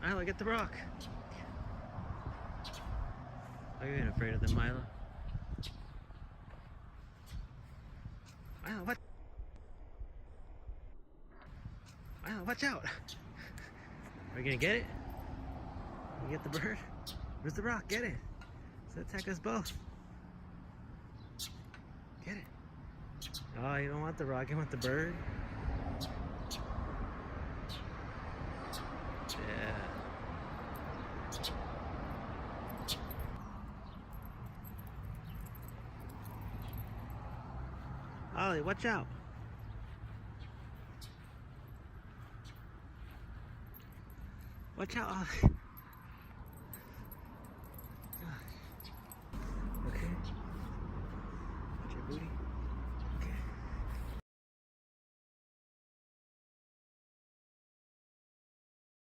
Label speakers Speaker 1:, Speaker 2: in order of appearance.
Speaker 1: Milo, get the rock. Are you even afraid of them, Milo? Milo, what? Milo, watch out! Are you gonna get it? You get the bird? Where's the rock? Get it! So attack us both. Get it. Oh, you don't want the rock, you want the bird? Yeah. Ollie, watch out. Watch out, Ollie.